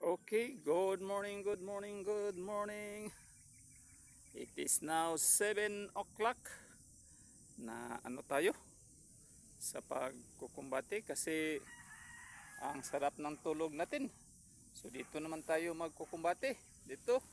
Okay, good morning, good morning, good morning. It is now 7 o'clock na tayo sa pagkukumbate kasi ang sarap ng tulog natin. So dito naman tayo magkukumbate. Dito.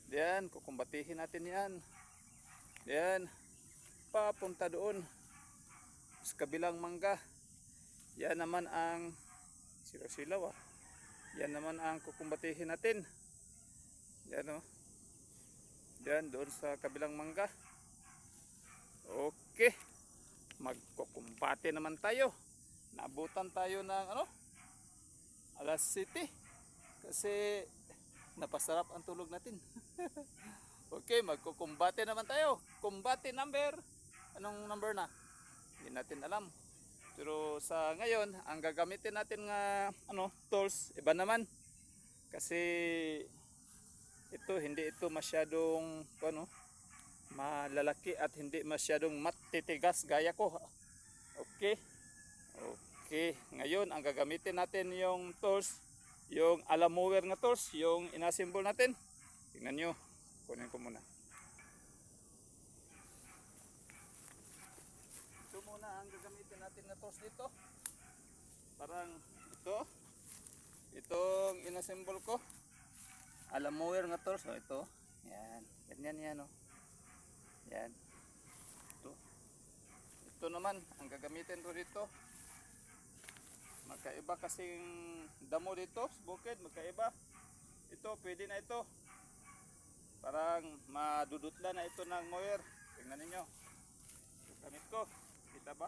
Diyan, kukumbatihin natin yan. Diyan, papunta doon sa kabilang mangga. Yan naman ang silaw-silaw ah. Yan naman ang kukumbatihin natin. Yan o. Yan doon sa kabilang mangga. Okay. Magkukumbate naman tayo. Naabutan tayo ng alas 7. Kasi napasarap ang tulog natin. Okay, magkukumbate naman tayo. Kumbate number. Anong number na? Hindi natin alam. Pero sa ngayon, ang gagamitin natin nga tools, iba naman. Kasi hindi ito masyadong malalaki at hindi masyadong matitigas gaya ko. Okay. Okay, ngayon ang gagamitin natin yung tools, yung alamower na tools, yung inassemble natin. Tingnan nyo, kunin ko muna. Ito muna ang gagamitin natin na tools dito. Parang itong inassemble ko. Alamower nga tools, ito. Yan, ganyan yan o. Yan. Ito naman ang gagamitin ko dito. Magkaiba kasing damo dito sa bukid, magkaiba. Ito, pwede na ito. Parang madudutla na ito ng mower. Tingnan niyo. Gamit ko. Kita ba?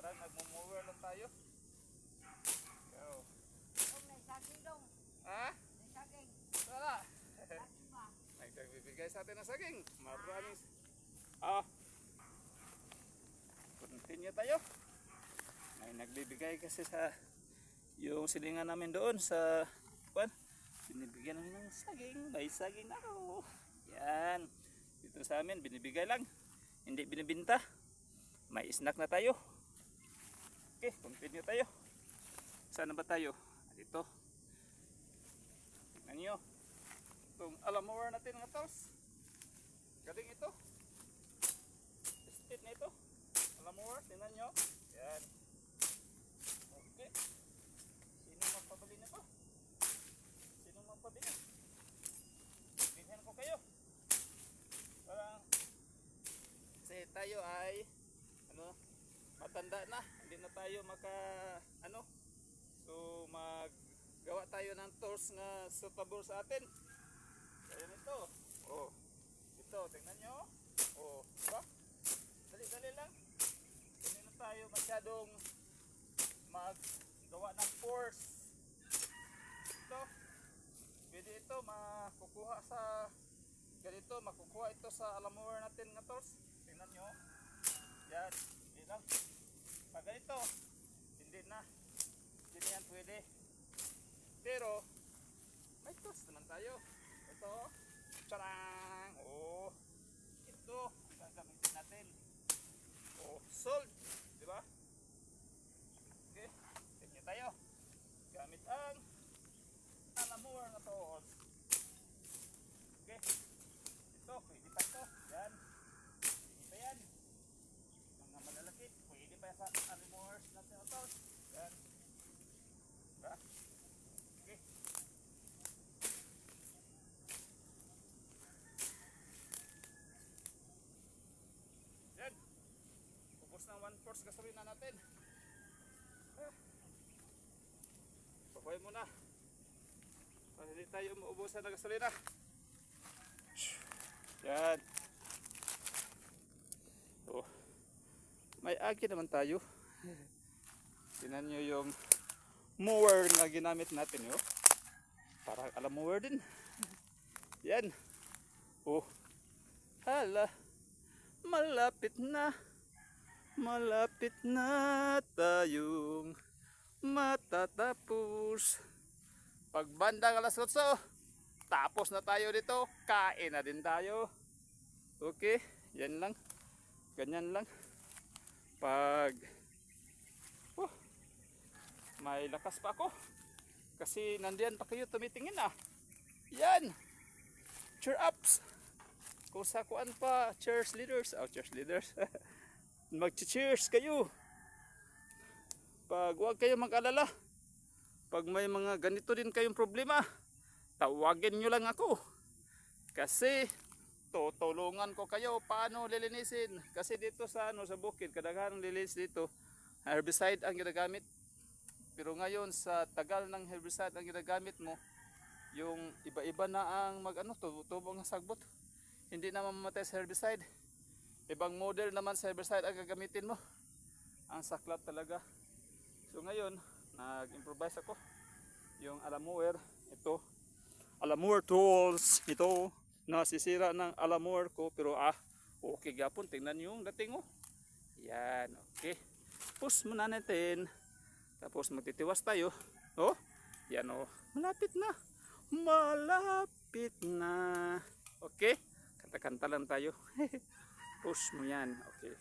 Parang nagmumover lang tayo. May saging dong. Ha? May saging. Wala. Saging ba? Nagbibigay sa atin ng saging. Maraming. Continue tayo. May nagbibigay kasi sa yung silingan namin doon sa binibigyan namin ng saging. May saging na ako. Yan. Dito sa amin binibigay lang. Hindi binibinta. May snack na tayo. Okay, continue tayo. Saan na ba tayo? Dito. Tingnan nyo. Itong alamower natin ng tools. Galing ito. Estate na ito. Alamower, tingnan nyo. Yan. Okay. Sino magpabili na to? Sino magpabili? Bilhin ko kayo. Parang kasi tayo ay matanda na, hindi na tayo so maggawa tayo ng tools na suitable sa atin. Kaya ito, ito, tingnan nyo, diba? Dali-dali lang, hindi na tayo masyadong maggawa ng force. Ito, pwede ito makukuha sa ganito, makukuha ito sa alamower natin ng tools. Tingnan nyo, yan. Lang. Pag ganito, hindi na yan pwede. Pero may tools naman tayo. Ito, charang. Ito gagamitin natin. Sold, di ba? Okay, tingnan tayo. Gamit ang alamower na tools. first gasolina natin. Pakuhay muna. Para hindi tayo maubusan ng gasolina. Yan. Oh. May agi naman tayo. Tingnan nyo yung mower na ginamit natin. Oh. Parang alam mower din. Yan. Oh. Hala. Malapit na. Malapit na tayong matatapos. Pag bandang alas 8, tapos na tayo dito. Kain na din tayo. Okay, yan lang. Ganyan lang. Pag may lakas pa ako. Kasi nandiyan pa kayo tumitingin ah. Yan. Cheer ups. Kung sa kuan pa, cheers leaders. Oh, cheers leaders. Mag-cheers kayo. Pag huwag kayo mag-alala. Pag may mga ganito din kayong problema, tawagin nyo lang ako. Kasi tutulungan ko kayo paano lilinisin. Kasi dito sa sa bukid, kadaghan lilinis dito, herbicide ang ginagamit. Pero ngayon sa tagal ng herbicide ang ginagamit mo, yung iba-iba na ang tubong ng sagbot. Hindi na mamamatay sa herbicide. Ibang model naman sa herbicide ang gagamitin mo. Ang saklat talaga. So ngayon, nag-improvise ako. Yung alamower, ito. Alamower tools, ito. Nasisira ng alamower ko. Pero okay gapon. Tingnan nyo yung dating oh. Yan, okay. Push muna natin. Tapos magtitiwas tayo. Oh, yan oh. Malapit na. Malapit na. Okay. Kanta-kanta lang tayo. Push mo yan. Okay.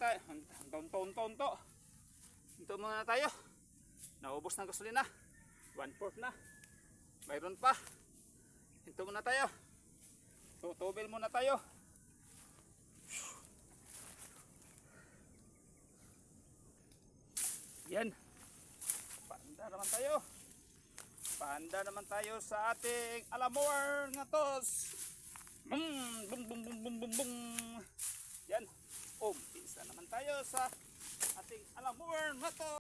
tayo. Tonto. Hinto muna tayo. Naubos ng gasolina. 1/4 na. Mayroon pa. Hinto muna tayo. Tutubel muna tayo. Yan. Paanda naman tayo sa ating alamor nga tos. Bum. Yan. Umpisa naman tayo sa ating alamor nga tos.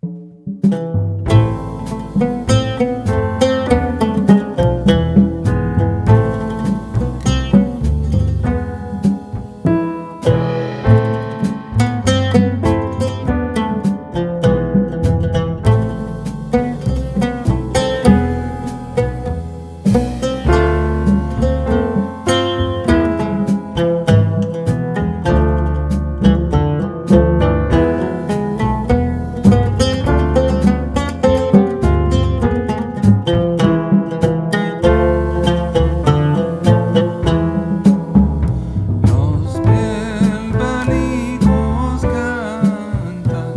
Los perbalicos cantan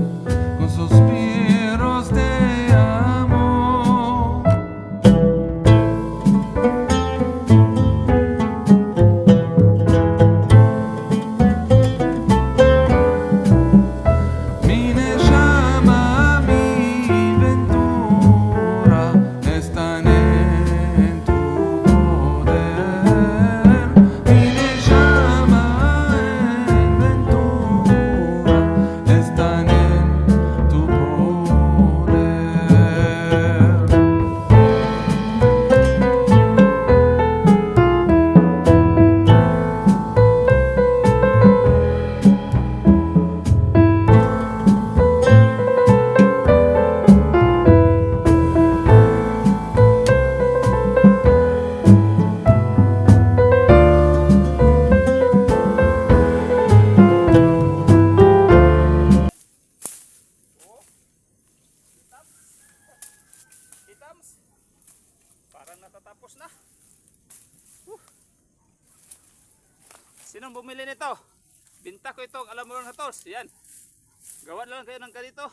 con suspiros de amor. Mi llama, mi ventura están en tu poder. Mi llama, en ventura están en tu poder. Itams. Parang natatapos na. Sinong bumili nito? Binta ko itong alamor nga tos. Yan. Gawa lang kayo ng ganito.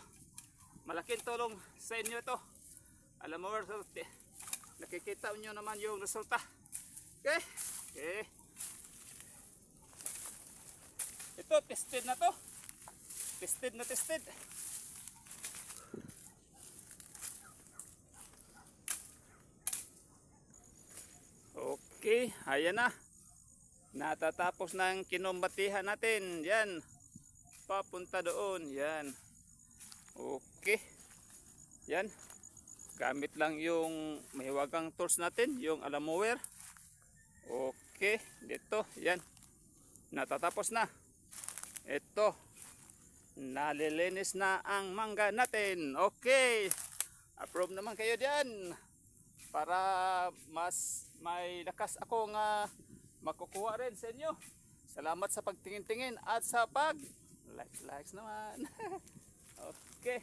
Malaking tulong sa inyo ito. Alamor. Nakikita nyo naman yung resulta. Okay. Ito, tested na to. Tested. Okay, ayan na. Natatapos na ang kinumbatihan natin. Yan. Papunta doon. Yan. Okay. Yan. Gamit lang yung mahiwagang tools natin. Yung alamower. Okay. Dito. Yan. Natatapos na. Ito. Nalilinis na ang mangga natin. Okay. Approve naman kayo dyan. Para mas may lakas ako nga makukuha rin sa inyo. Salamat sa pagtingin-tingin at sa pag likes naman. Okay.